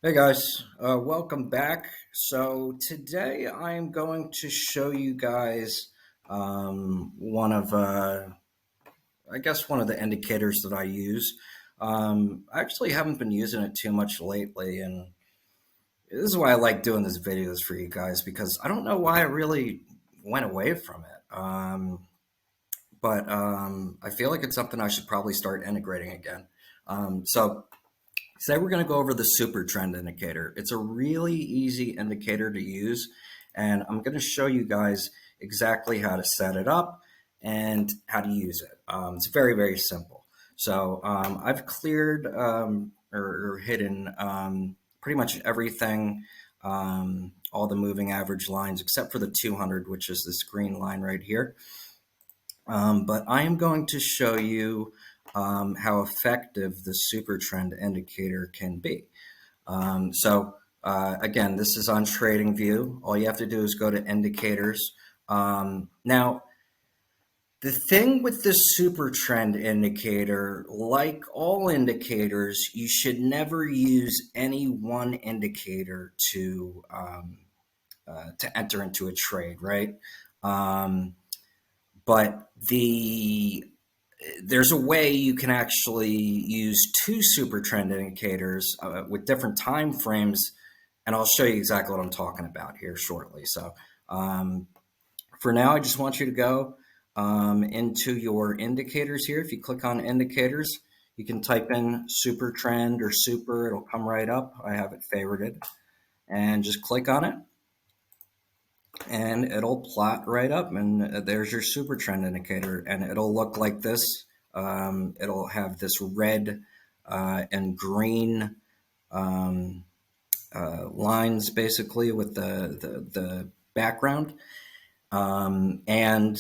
Hey guys, welcome back. So today I'm going to show you guys one of, one of the indicators that I use. I actually haven't been using it too much lately, and this is why I like doing these videos for you guys because I don't know why I really went away from it. But I feel like it's something I should probably start integrating again. So Today we're going to go over the SuperTrend indicator. It's a really easy indicator to use, and I'm going to show you guys exactly how to set it up and how to use it. It's very, very simple. I've cleared or hidden pretty much everything, all the moving average lines except for the 200, which is this green line right here. But I am going to show you how effective the super trend indicator can be. Again, this is on TradingView. All you have to do is go to indicators. Now, the thing with the super trend indicator, like all indicators, you should never use any one indicator to enter into a trade, right? But there's a way you can actually use two super trend indicators with different time frames, and I'll show you exactly what I'm talking about here shortly. Um, for now, I just want you to go into your indicators here. If you click on indicators, you can type in super trend or super, it'll come right up. I have it favorited, and just click on it and it'll plot right up, and there's your super trend indicator, and it'll look like this. It'll have this red and green um, lines basically with the background. And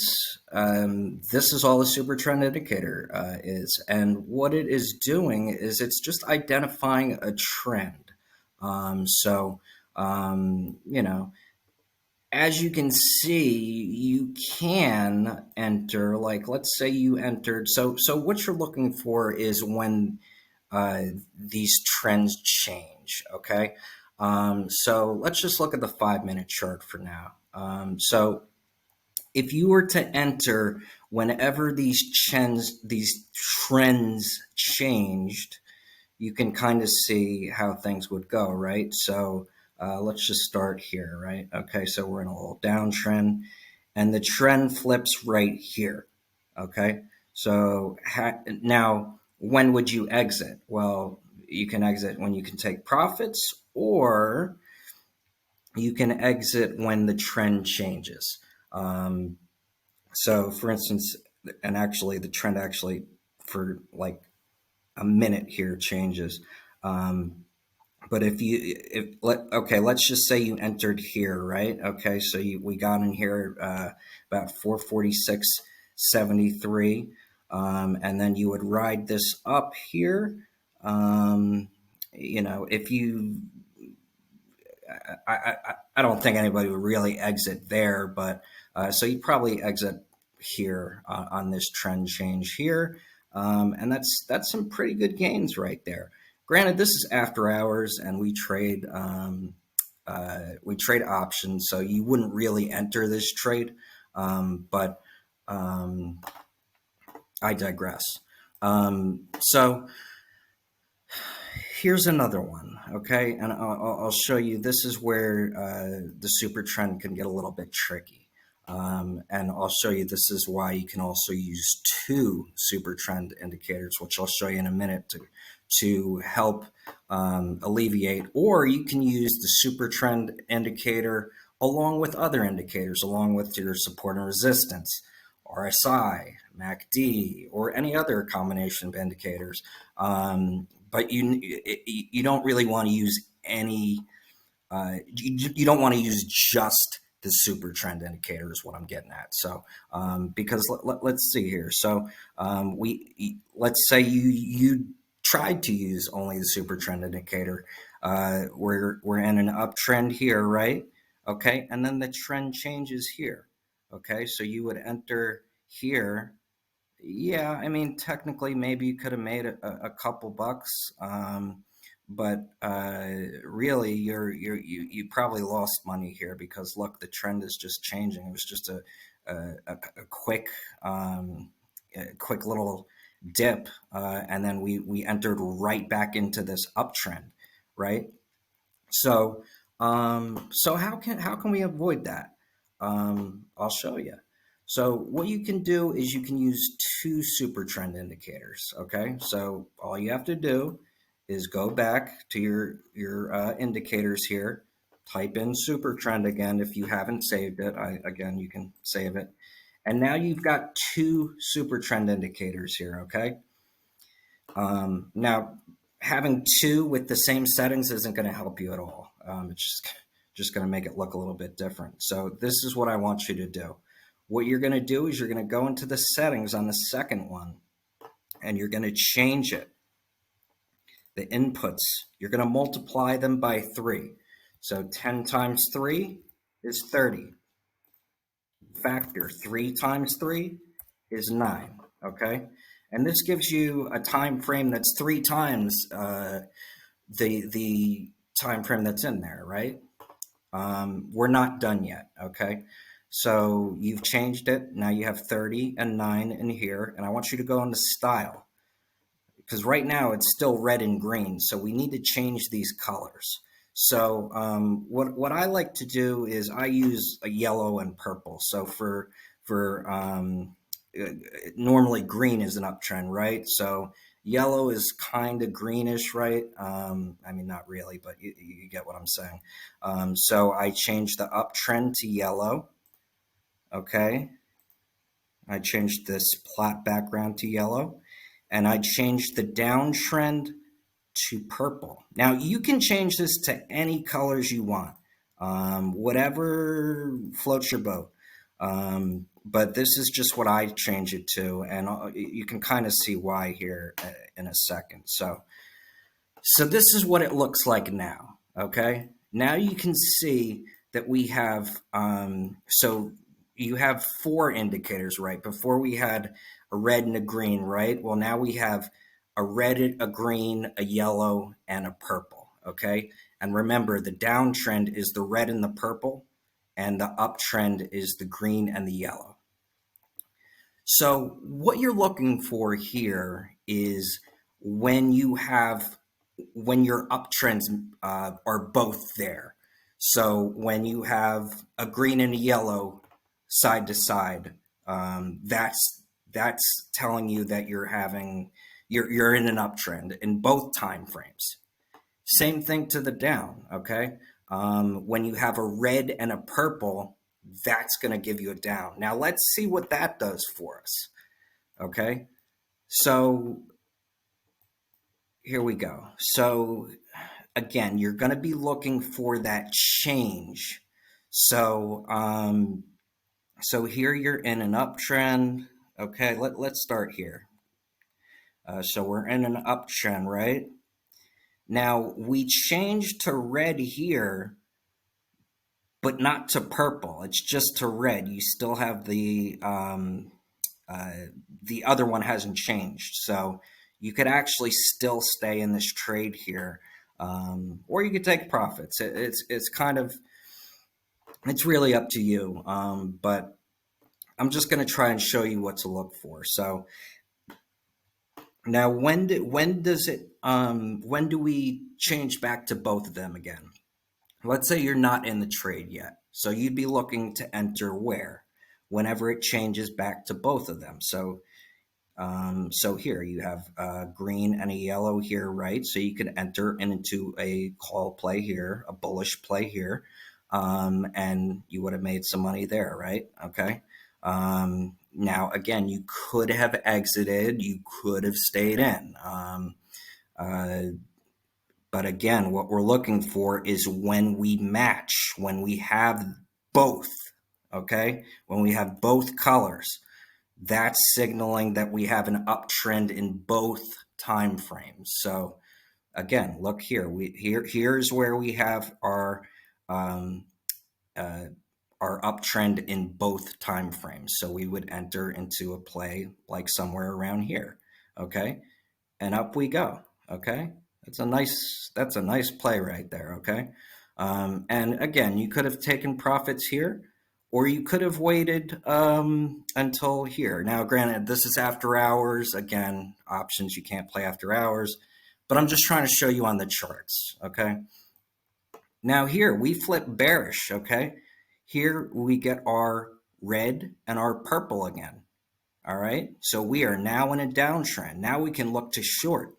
This is all the super trend indicator is. And what it is doing is it's just identifying a trend. Um, so, you know, as you can see, you can enter, like, let's say you entered. So what you're looking for is when uh, these trends change. Okay. So let's just look at the 5 minute chart for now. If you were to enter whenever these trends changed, you can kind of see how things would go, right? Let's just start here, right? Okay, so we're in a little downtrend, and the trend flips right here. Okay, now when would you exit? Well, you can exit when you can take profits, or you can exit when the trend changes. Um, for instance, and actually, the trend actually for like a minute here changes. Um, but let's just say you entered here, right? Okay, so we got in here about 446.73, and then you would ride this up here. If you, I don't think anybody would really exit there, but so you probably exit here on this trend change here, and that's some pretty good gains right there. Granted, this is after hours, and we trade options, so you wouldn't really enter this trade. But I digress. So here's another one, okay, and I'll show you. This is where the super trend can get a little bit tricky. And I'll show you this is why you can also use two super trend indicators, which I'll show you in a minute to help alleviate. Or you can use the super trend indicator along with other indicators, along with your support and resistance, RSI, MACD, or any other combination of indicators. But you don't really want to use any. You don't want to use just the super trend indicator is what I'm getting at. Because let's see here. Let's say you tried to use only the super trend indicator. We're in an uptrend here, right? Okay, and then the trend changes here. Okay, so you would enter here. Yeah, I mean, technically, maybe you could have made a couple bucks, but really you probably lost money here because look, the trend is just changing. It was just a quick quick little dip, and then we entered right back into this uptrend, right? So, so how can we avoid that? I'll show you. So what you can do is you can use two super trend indicators. Okay, so all you have to do is go back to your indicators here, type in super trend again if you haven't saved it. Again, you can save it, and now you've got two super trend indicators here. Okay, now, having two with the same settings isn't going to help you at all. It's just going to make it look a little bit different. So this is what I want you to do. What you're going to do is you're going to go into the settings on the second one, and you're going to change it. The inputs, you're going to multiply them by 3. So 10 times 3 is 30. Factor 3 times 3 is 9. Okay, and this gives you a time frame that's 3 times the time frame that's in there, right? We're not done yet. Okay, so you've changed it. Now you have 30 and 9 in here, and I want you to go into style because right now it's still red and green, so we need to change these colors. So what I like to do is I use a yellow and purple. So for uh, normally green is an uptrend, right? So yellow is kind of greenish, right? I mean, not really, but you get what I'm saying. So I changed the uptrend to yellow. Okay, I changed this plat background to yellow, and I changed the downtrend to purple. Now you can change this to any colors you want, whatever floats your boat. But this is just what I change it to, and you can kind of see why here in a second. So this is what it looks like now. Okay, now you can see that we have so you have 4 indicators, right? Before we had a red and a green, right? Well, now we have a red, a green, a yellow, and a purple. Okay, and remember the downtrend is the red and the purple, and the uptrend is the green and the yellow. So what you're looking for here is when you have when your uptrends are both there. So when you have a green and a yellow side to side, that's telling you that you're in an uptrend in both time frames. Same thing to the down. Okay, when you have a red and a purple, that's going to give you a down. Now let's see what that does for us. Okay, so here we go. So again, you're going to be looking for that change. So so here you're in an uptrend. Okay, let's start here. So we're in an uptrend, right? Now we changed to red here, but not to purple. It's just to red. You still have the other one hasn't changed. So you could actually still stay in this trade here, or you could take profits. It's kind of it's really up to you. But I'm just going to try and show you what to look for. So now when do we change back to both of them again? Let's say you're not in the trade yet. So you'd be looking to enter where? Whenever it changes back to both of them. So here you have a green and a yellow here, right? So you could enter into a call play here, a bullish play here, and you would have made some money there, right? Okay. Now, again, you could have exited, you could have stayed in. Uh, but again, what we're looking for is when we match, when we have both, okay? When we have both colors, that's signaling that we have an uptrend in both time frames. So again, look here. Here's where we have um, uh, our uptrend in both time frames. So we would enter into a play like somewhere around here, okay? And up we go, okay? That's a nice play right there. Okay. And again, you could have taken profits here, or you could have waited until here. Now, granted, this is after hours. Again, options you can't play after hours, but I'm just trying to show you on the charts. Okay. Now here we flip bearish. Okay. Here we get our red and our purple again. All right. So we are now in a downtrend. Now we can look to short.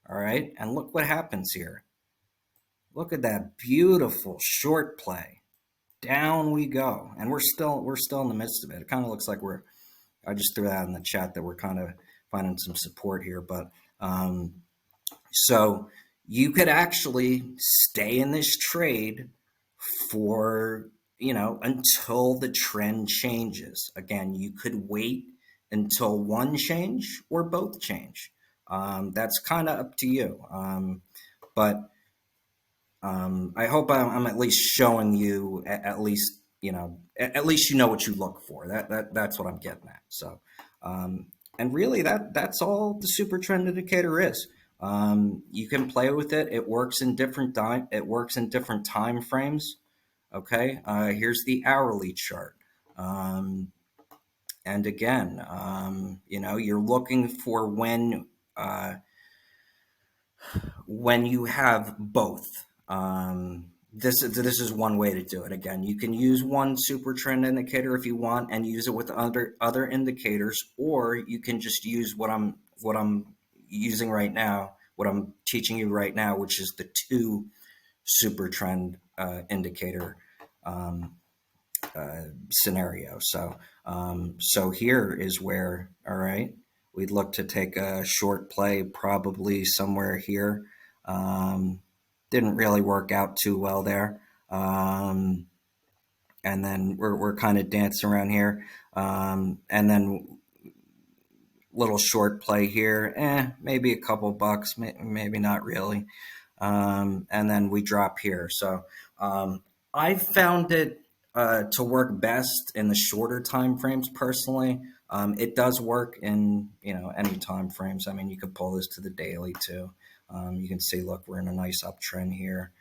All right. And look what happens here. Look at that beautiful short play. Down we go. And we're still in the midst of it. It kind of looks like I just threw that in the chat that we're kind of finding some support here. But so you could actually stay in this trade for, until the trend changes. Again, you could wait until one change or both change. That's kind of up to you. But I hope I'm at least showing you at least, at least you know what you look for. That's what I'm getting at. So, and really that's all the super trend indicator is. You can play with it. It works in different time frames. Okay. Here's the hourly chart. And again, you're looking for when you have both. This is one way to do it. Again, you can use one super trend indicator if you want and use it with other indicators, or you can just use what I'm using right now, what I'm teaching you right now, which is the 2 super trend indicator scenario. So here is where, all right, we'd look to take a short play probably somewhere here. Didn't really work out too well there. And then we're kind of dancing around here. And then little short play here, maybe a couple bucks, maybe not really. And then we drop here. So I found it to work best in the shorter time frames personally. It does work in any time frames. I mean, you could pull this to the daily too. You can see, look, we're in a nice uptrend here.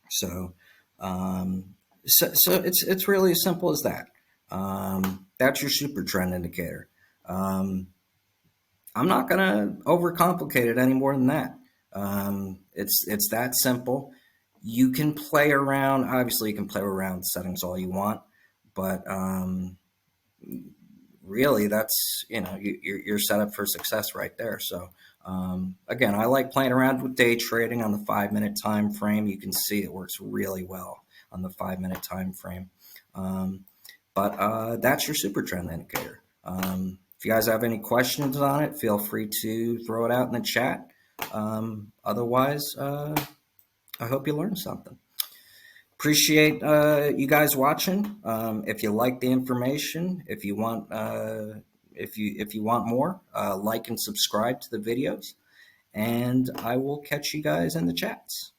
So it's really as simple as that. That's your super trend indicator. I'm not going to overcomplicate it any more than that. It's that simple. You can play around. Obviously, you can play around settings all you want, but really, that's you're set up for success right there. So again, I like playing around with day trading on the 5-minute time frame. You can see it works really well on the 5-minute time frame. But that's your super trend indicator. If you guys have any questions on it, feel free to throw it out in the chat. Otherwise, I hope you learned something. Appreciate you guys watching. If you like the information, if you want more, like and subscribe to the videos, and I will catch you guys in the chats.